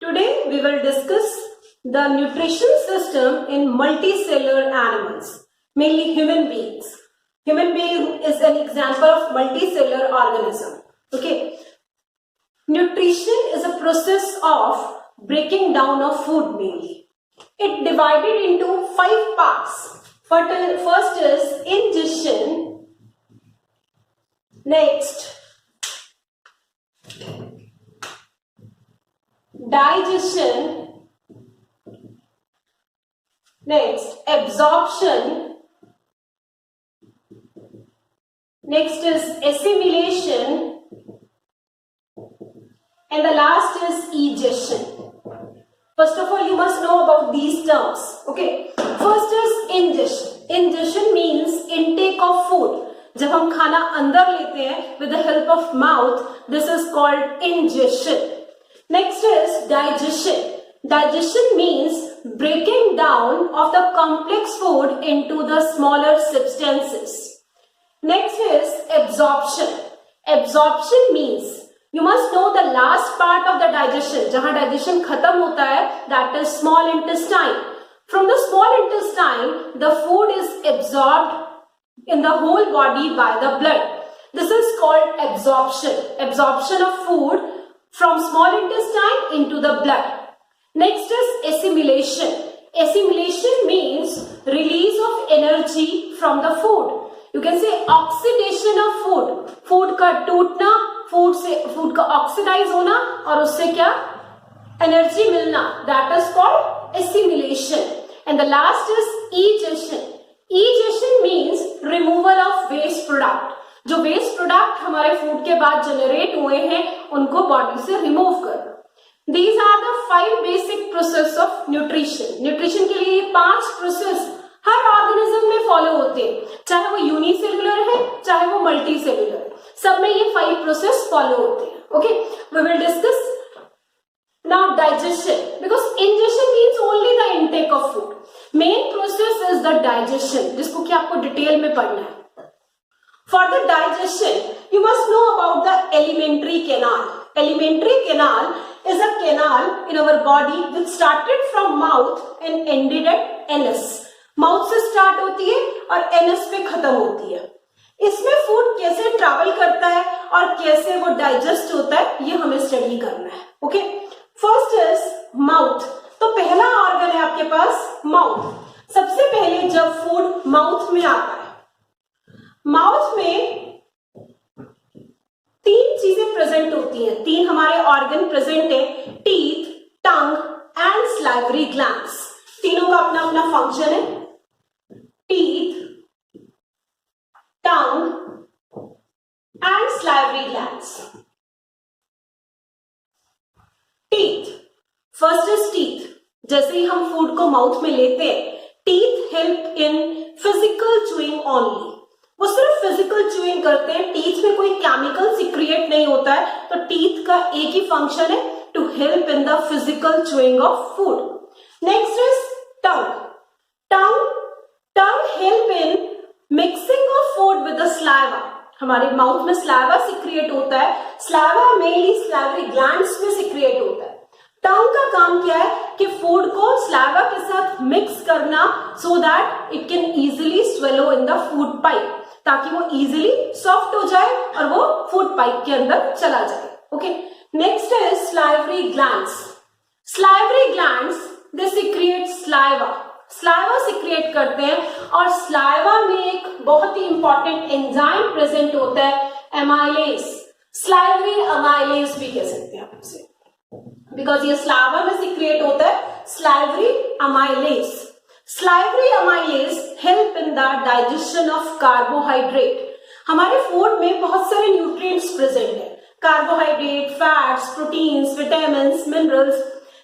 Today we will discuss the nutrition system in multicellular animals, mainly human beings. Human being is an example of multicellular organism. Okay. Nutrition is a process of breaking down of food mainly. It divided into 5 parts. First is ingestion. Next, digestion. Next, absorption. Next is assimilation. And the last is egestion. First of all, you must know about these terms. Okay. First is ingestion. Ingestion means intake of food. जब हम खाना अंदर लेते हैं with the help of mouth, this is called ingestion. Next is digestion. Digestion means breaking down of the complex food into the smaller substances. Next is absorption. Absorption means you must know the last part of the digestion. जहां digestion खत्म होता है, that is small intestine. From the small intestine, the food is absorbed in the whole body by the blood. This is called absorption. Absorption of food from small intestine into the blood. Next is assimilation. Assimilation means release of energy from the food. You can say oxidation of food. Food का टूटना, food का oxidize होना और उससे क्या energy मिलना. That is called assimilation. And the last is egestion. Egestion means removal of waste product. जो waste product हमारे फूड के बाद जनरेट हुए हैं उनको बॉडी से रिमूव करना. These are the 5 basic process of nutrition. Nutrition के लिए ये 5 प्रोसेस हर ऑर्गेनिज्म में फॉलो होते हैं, चाहे वो यूनिसेल्युलर है चाहे वो मल्टीसेल्युलर है, सब में ये 5 प्रोसेस फॉलो होते हैं. Okay, we will discuss now digestion because ingestion means only the intake of food. Main process is the digestion, जिसको कि आपको डिटेल में पढ़ना है. For the digestion, you must know about the alimentary canal. Alimentary canal is a canal in our body which started from mouth and ended at anus. Mouth से start होती है और anus पे खत्म होती है. इसमें फूड कैसे ट्रैवल करता है और कैसे वो डाइजेस्ट होता है, ये हमें स्टडी करना है. Okay, first is mouth. तो पहला ऑर्गन है आपके पास माउथ. सबसे पहले जब फूड माउथ में आता है, माउथ में 3 चीजें प्रेजेंट होती हैं. 3 हमारे ऑर्गन प्रेजेंट है, teeth, tongue and salivary glands. तीनों का अपना अपना फंक्शन है. Teeth, tongue and salivary glands. Teeth, first is teeth. जैसे ही हम फूड को माउथ में लेते हैं, teeth help in physical chewing only. वो सिर्फ फिजिकल च्यूइंग करते हैं, टीथ में कोई केमिकल सिक्रिएट नहीं होता है. तो टीथ का एक ही फंक्शन है, to help in the physical chewing of food. Next is tongue. Tongue help in mixing of food with the saliva. हमारे माउथ में स्लाइवा सिक्रिएट होता है. स्लाइवा मेनली स्लाइवरी ग्लैंड्स में सिक्रिएट होता है. टंग का काम क्या है कि फूड को स्लाइवा के साथ मिक्स करना so that it can easily swallow in the food pipe, ताकि वो इजीली सॉफ्ट हो जाए और वो फूड पाइप के अंदर चला जाए. ओके, नेक्स्ट है स्लाइवरी ग्लैंड्स. स्लाइवरी ग्लैंड्स दे सिक्रिएट स्लाइवा. स्लाइवा सिक्रिएट करते हैं और स्लाइवा में एक बहुत ही इंपॉर्टेंट एंजाइम प्रेजेंट होता है, एमाइलेज. स्लाइवरी अमाइलेज भी कह सकते हैं आप उसे, बिकॉज ये स्लाइवा में सिक्रिएट होता है. Salivary amylase. Salivary amylase help in the digestion of carbohydrate. हमारे फूड में बहुत सारे न्यूट्रिएंट्स प्रेजेंट है. Carbohydrate, fats, proteins, vitamins, minerals.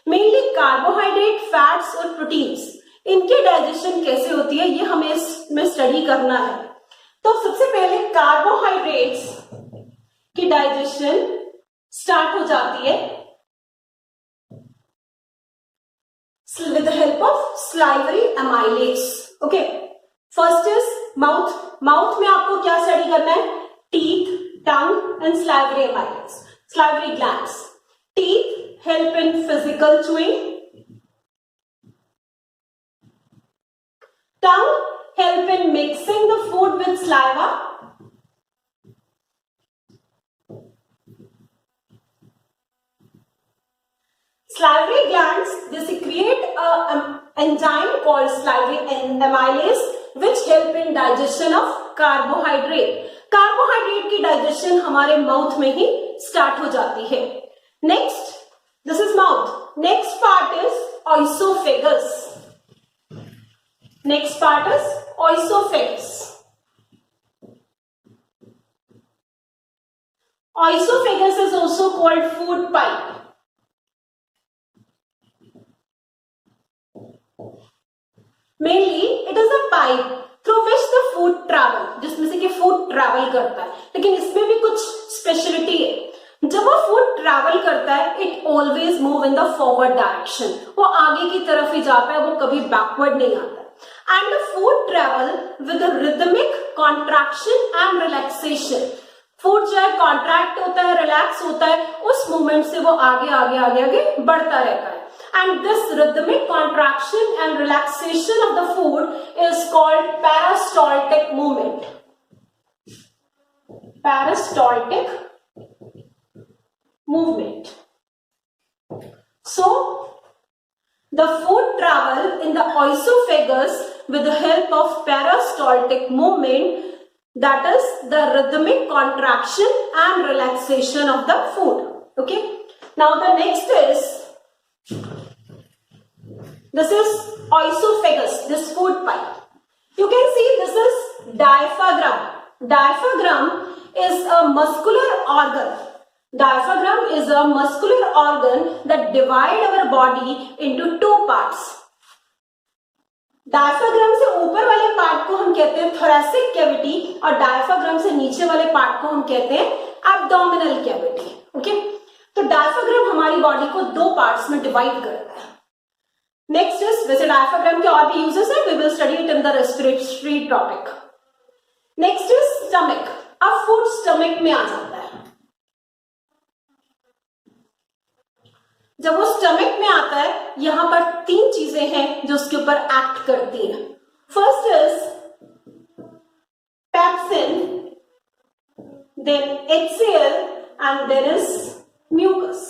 Mainly carbohydrate, fats और प्रोटीन्स, इनकी डाइजेशन कैसे होती है ये हमें इसमें स्टडी करना है. तो सबसे पहले कार्बोहाइड्रेट्स की डाइजेशन स्टार्ट हो जाती है with the help of salivary amylase. Okay, first is mouth. Mouth में आपको क्या स्टडी करना है? Teeth, tongue and salivary amylase, salivary glands. Teeth help in physical chewing. Tongue help in mixing the food with saliva. Salivary glands, they secrete an enzyme called salivary amylase which help in digestion of carbohydrate. Carbohydrate की digestion हमारे mouth में ही start हो जाती है. Next, this is mouth. Next part is oesophagus. Next part is oesophagus. Oesophagus is also called food pipe. Mainly, it is a pipe through which the food travel, जिसमें से कि food travel करता है. लेकिन इसमें भी कुछ स्पेशलिटी है. जब वो फूड ट्रैवल करता है, it always move in the forward direction. वो आगे की तरफ ही जाता है, वो कभी बैकवर्ड नहीं आता. And the food travel with rhythmic contraction and relaxation. Food जो है कॉन्ट्रैक्ट होता है, रिलैक्स होता है, उस मूवमेंट से वो आगे आगे आगे आगे बढ़ता रहता है. And this rhythmic contraction and relaxation of the food is called peristaltic movement. Peristaltic movement. So, the food travel in the oesophagus with the help of peristaltic movement, that is the rhythmic contraction and relaxation of the food. Okay. Now the next is, this is oesophagus, this food pipe. You can see this is diaphragm. Diaphragm is a muscular organ. Diaphragm is a muscular organ that divide our body into two parts. Diaphragm से ऊपर वाले part को हम कहते हैं thoracic cavity और diaphragm से नीचे वाले पार्ट को हम कहते हैं एब्डोमिनल कैविटी. ओके, तो डायफ्राग्राम हमारी बॉडी को दो पार्ट्स में डिवाइड करता है. नेक्स्ट इज, वैसे डायफ्राग्राम के और भी यूजेस है, we will study it in the respiratory topic. Next is stomach. अब फूड स्टमक में आ जाता है. जब वो स्टमक में आता है, यहां पर तीन चीजें हैं जो उसके ऊपर एक्ट करती हैं. First is pepsin, then HCl and then is mucus.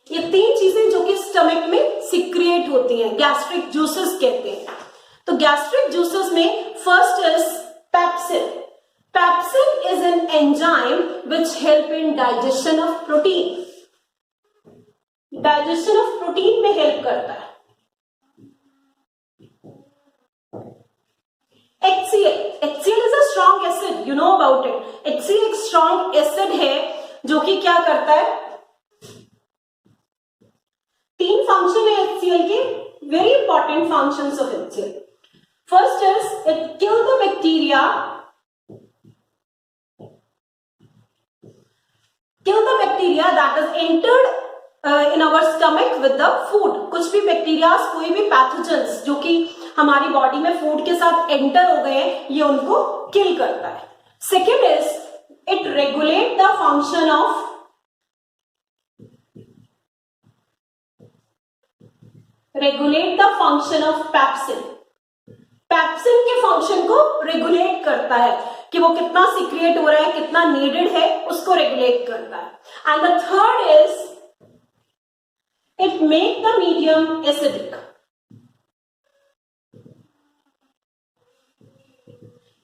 ये तीन चीजें जो कि स्टमक में सिक्रिएट होती हैं, गैस्ट्रिक जूसेस कहते हैं. तो गैस्ट्रिक जूसेस में first is pepsin. Pepsin is an enzyme which help in digestion of protein. Digestion of protein में हेल्प करता है. HCl is a strong acid, you know about it. HCl एक strong acid है जो कि क्या करता है, तीन फंक्शन है HCl के, very important functions of HCl. First is it kill the bacteria. Kill the bacteria that is entered in our stomach with the food. कुछ भी बैक्टीरिया, कोई भी पैथोजेंस जो कि हमारी बॉडी में फूड के साथ एंटर हो गए हैं, ये उनको किल करता है. Second is it regulate the function of pepsin. Pepsin के फंक्शन को रेगुलेट करता है कि वो कितना सीक्रिएट हो रहा है, कितना नीडेड है, उसको रेगुलेट करता है. And the third is it make the medium acidic.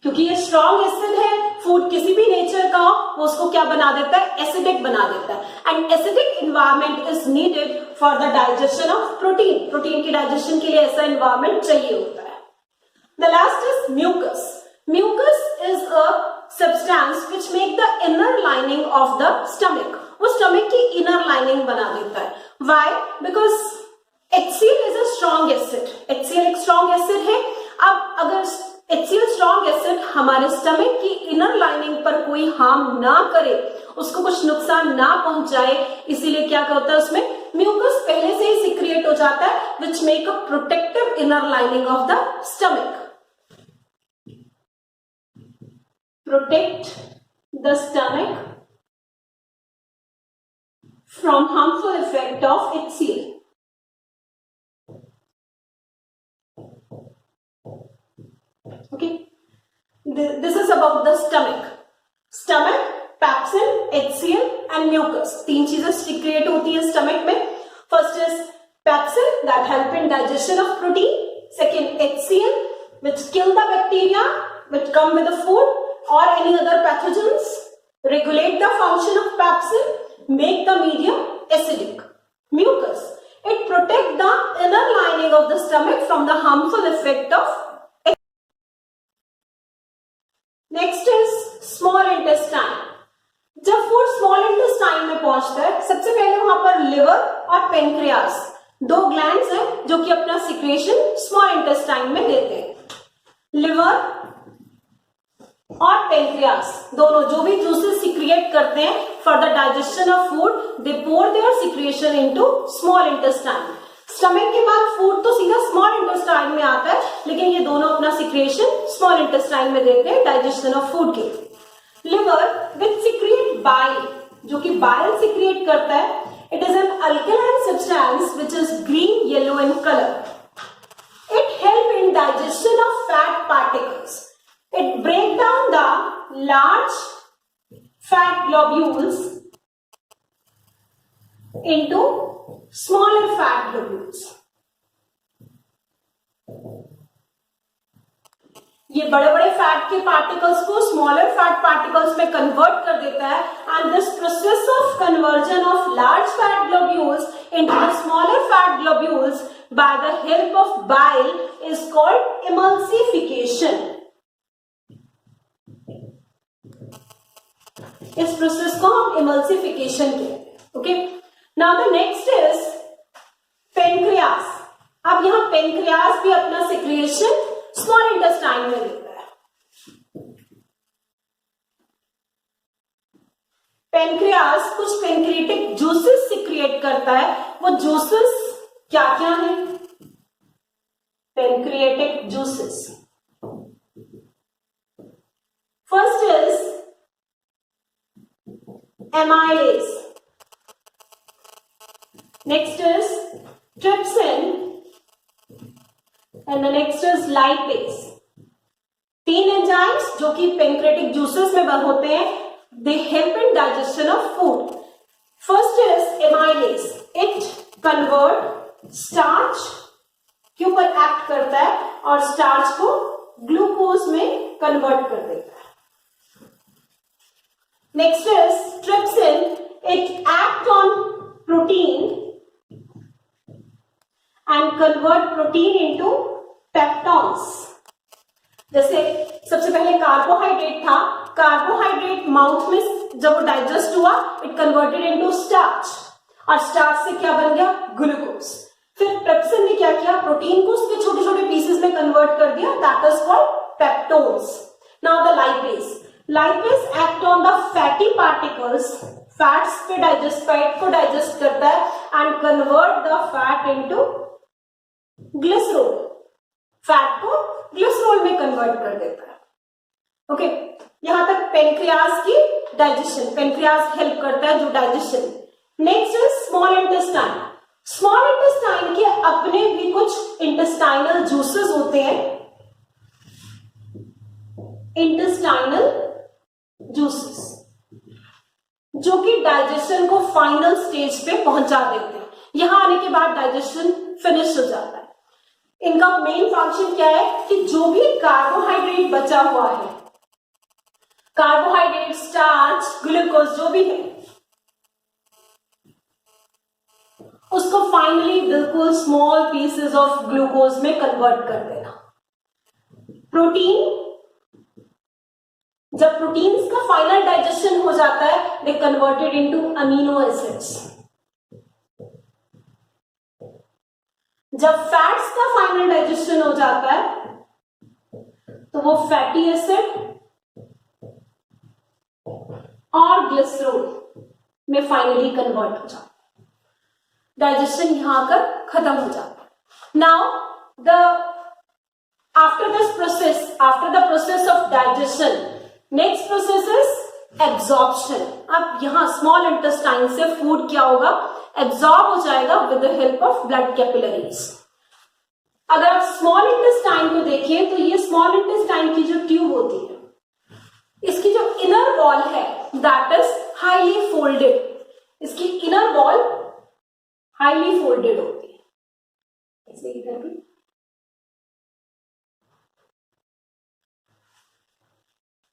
क्योंकि ये स्ट्रॉन्ग एसिड है, फूड किसी भी नेचर का हो, वो उसको क्या बना देता है, एसिडिक बना देता है. And acidic environment is needed for the digestion of protein. Protein की डाइजेशन के लिए ऐसा इन्वायरमेंट चाहिए होता है. The last is mucus. Mucus is a substance which make the inner lining of the stomach. वो स्टमक की इनर लाइनिंग बना देता है. Why? Because HCl is a strong acid. HCl एक स्ट्रॉन्ग एसिड है. अब अगर HCl स्ट्रॉन्ग एसिड हमारे स्टमक की इनर लाइनिंग पर कोई हार्म ना करे, उसको कुछ नुकसान ना पहुंचाए, इसीलिए क्या होता है, उसमें म्यूकस पहले से ही सिक्रिएट हो जाता है which make a protective inner lining of the stomach. Protect the stomach from harmful effect of HCl. Okay, this is about the stomach, pepsin, HCl and mucus. तीन चीजें secrete होती है stomach में. First is pepsin that help in digestion of protein. Second, HCl which kill the bacteria which come with the food or any other pathogens. Regulate the function of pepsin, make the medium acidic. Mucus, it protect the inner lining of the stomach from the harmful effect of. Next is small intestine. जब food small intestine में पहुंचता है, सबसे पहले वहां पर liver और pancreas, दो ग्लैंड्स हैं जो कि अपना सिक्रेशन स्मॉल इंटेस्टाइन में देते हैं. लिवर और पेनक्रियास दोनों जो भी जूसेस सिक्रिएट करते हैं for the digestion of food, they pour their secretion into small intestine. Stomach के बाद फूड तो सीधा स्मॉल इंटेस्टाइन में आता है, लेकिन ये दोनों अपना सिक्रेशन स्मॉल इंटेस्टाइन में देते हैं डाइजेशन ऑफ फूड के. लिवर विच सिक्रिएट बाइल, जो कि बाइल सिक्रिएट करता है. It is an alkaline substance which is green yellow in colour. It help in digestion of fat particles. It break down the large fat globules into smaller fat globules. ये बड़े बड़े fat के particles को smaller fat particles में convert कर देता है. And this process of conversion of large fat globules into the smaller fat globules by the help of bile is called emulsification. इस प्रोसेस को हम इमल्सिफिकेशन कहते हैं. Okay, Now the next is pancreas. अब यहाँ पेनक्रियास भी अपना secretion small intestine में देता है. पेनक्रियास कुछ पेनक्रिएटिक जूसेस सिक्रिएट करता है. वो जूसेस क्या क्या है? Pancreatic juices. First is amylase. Next is trypsin and the next is lipase. तीन एंजाइम्स जो कि पेनक्रिएटिक जूसेस में होते हैं, they help in digestion of food. First is amylase. It convert starch के ऊपर एक्ट करता है और स्टार्च को ग्लूकोज में कन्वर्ट कर देता है. Next is trypsin. It act on protein and convert protein into peptones. जैसे सबसे पहले कार्बोहाइड्रेट था, कार्बोहाइड्रेट माउथ में जब वो डाइजेस्ट हुआ, इट कन्वर्टेड इनटू स्टार्च और स्टार्च से क्या बन गया? ग्लूकोज. फिर पेप्सिन ने क्या किया? प्रोटीन को उसके छोटे छोटे पीसेस में कन्वर्ट कर दिया, that is called peptones. Now the lipase. Lipase act on the fatty particles. Fats पे फैट को डाइजेस्ट करता है and convert the fat into glycerol. Fat को ग्लिसरोल में कन्वर्ट कर देता है. ओके, यहां तक पेनक्रियास की डाइजेशन. पेनक्रियास हेल्प करता है जो digestion. Next is small intestine. Small intestine के अपने भी कुछ इंटेस्टाइनल जूसेस होते हैं. इंटेस्टाइनल जूसेस जो कि डाइजेशन को फाइनल स्टेज पे पहुंचा देते हैं. यहां आने के बाद डाइजेशन फिनिश हो जाता है. इनका मेन फंक्शन क्या है कि जो भी कार्बोहाइड्रेट बचा हुआ है, कार्बोहाइड्रेट, स्टार्च, ग्लूकोज जो भी है, उसको फाइनली बिल्कुल स्मॉल पीसेस ऑफ ग्लूकोज में कन्वर्ट कर देना. प्रोटीन, जब प्रोटीन्स का फाइनल डाइजेशन हो जाता है, they converted into amino acids. जब फैट्स का फाइनल डाइजेशन हो जाता है तो वो फैटी एसिड और ग्लिसरोल में फाइनली कन्वर्ट हो जाता है. डाइजेशन यहां आकर खत्म हो जाता है. Now after the process of digestion, next process is absorption. अब यहाँ स्मॉल इंटेस्टाइन से फूड क्या होगा, एब्जॉर्ब हो जाएगा with the help of blood capillaries. अगर आप स्मॉल इंटेस्टाइन को देखें तो ये स्मॉल इंटेस्टाइन की जो ट्यूब होती है, इसकी जो इनर वॉल है दैट इज हाईली फोल्डेड। इसकी इनर वॉल हाईली फोल्डेड होती है, ऐसे इधर भी।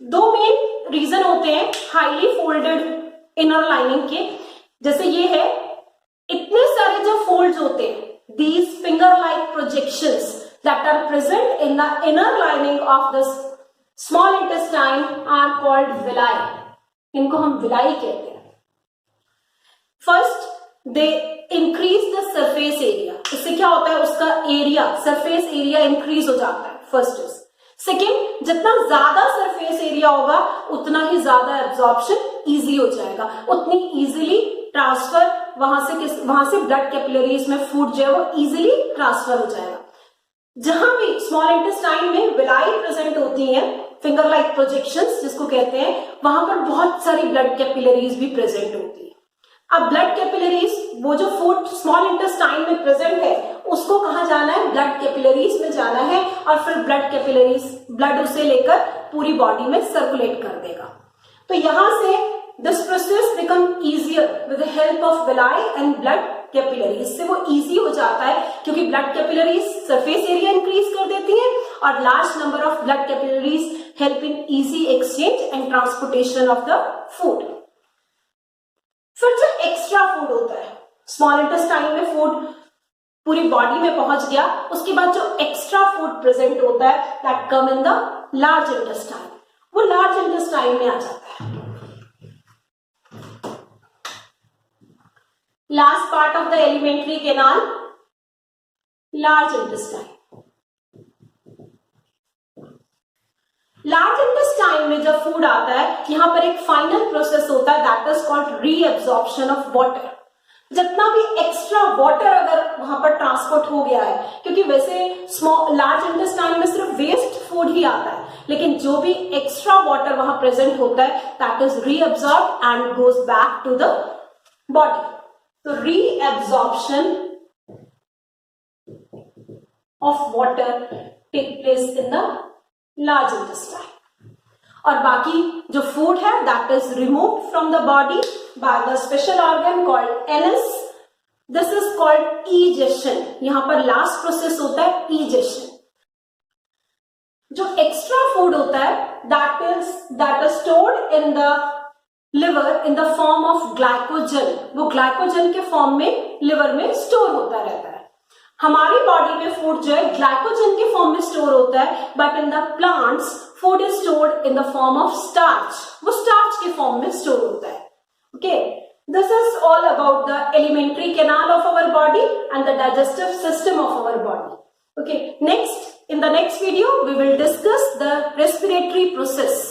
दो मेन रीजन होते हैं हाईली फोल्डेड इनर लाइनिंग के। जैसे ये है, इतने सारे जो फोल्ड्स होते हैं, these finger like projections that are present in the inner lining of the small intestine are called villi. इनको हम villi कहते हैं। First, they increase the surface area. इससे क्या होता है, उसका एरिया, सरफेस एरिया इंक्रीज हो जाता है। First is. सेकेंड, जितना ज्यादा सरफेस एरिया होगा उतना ही ज्यादा एब्जॉर्प्शन इजी हो जाएगा, उतनी इजीली ट्रांसफर वहां से ब्लड कैपिलरीज में फूड जो है वो इजीली ट्रांसफर हो जाएगा। जहां भी स्मॉल इंटेस्टाइन में विलाई प्रेजेंट होती हैं, फिंगर लाइक प्रोजेक्शंस जिसको कहते हैं, वहां पर बहुत सारी ब्लड कैपिलरीज भी प्रेजेंट होती है। अब ब्लड कैपिलरीज, वो जो फूड स्मॉल इंटेस्टाइन में प्रेजेंट है उसको कहां जाना है, ब्लड कैपिलरीज में जाना है, और फिर ब्लड कैपिलरीज ब्लड उसे लेकर पूरी बॉडी में सर्कुलेट कर देगा। तो यहां से this process become easier with the help of villi and blood capillaries। से वो easy हो जाता है क्योंकि blood capillaries surface area increase कर देती हैं और large number of blood capillaries help in easy exchange and transportation of the food। फिर जो extra food होता है, small intestine में food पूरी बॉडी में पहुंच गया, उसके बाद जो extra food present होता है that come in the large intestine, वो large intestine में आ जाता है। Last part of the alimentary canal, large intestine। Large intestine में जब फूड आता है, यहां पर एक फाइनल प्रोसेस होता है that is called reabsorption of water. जितना भी एक्स्ट्रा वाटर अगर वहां पर ट्रांसपोर्ट हो गया है, क्योंकि वैसे स्मॉल लार्ज इंटेस्टाइन में सिर्फ वेस्ट फूड ही आता है, लेकिन जो भी एक्स्ट्रा वाटर वहां प्रेजेंट होता है that is reabsorbed and goes back to the body. तो reabsorption of water take place in the large intestine, और बाकी जो फूड है that is removed from the body by the special organ called anus. This is called egestion. यहां पर last process होता है ईजेशन। जो एक्स्ट्रा फूड होता है that is stored in the liver in the form of glycogen, वो glycogen के form में लिवर में स्टोर होता रहता है। हमारी बॉडी में फूड जो है ग्लाइकोजन के फॉर्म में स्टोर होता है, but in the plants food is stored in the form of starch, वो स्टार्च के फॉर्म में स्टोर होता है। Okay, this is all about the alimentary canal of our body and the digestive system of our body. Okay, next, in the next video we will discuss the respiratory process।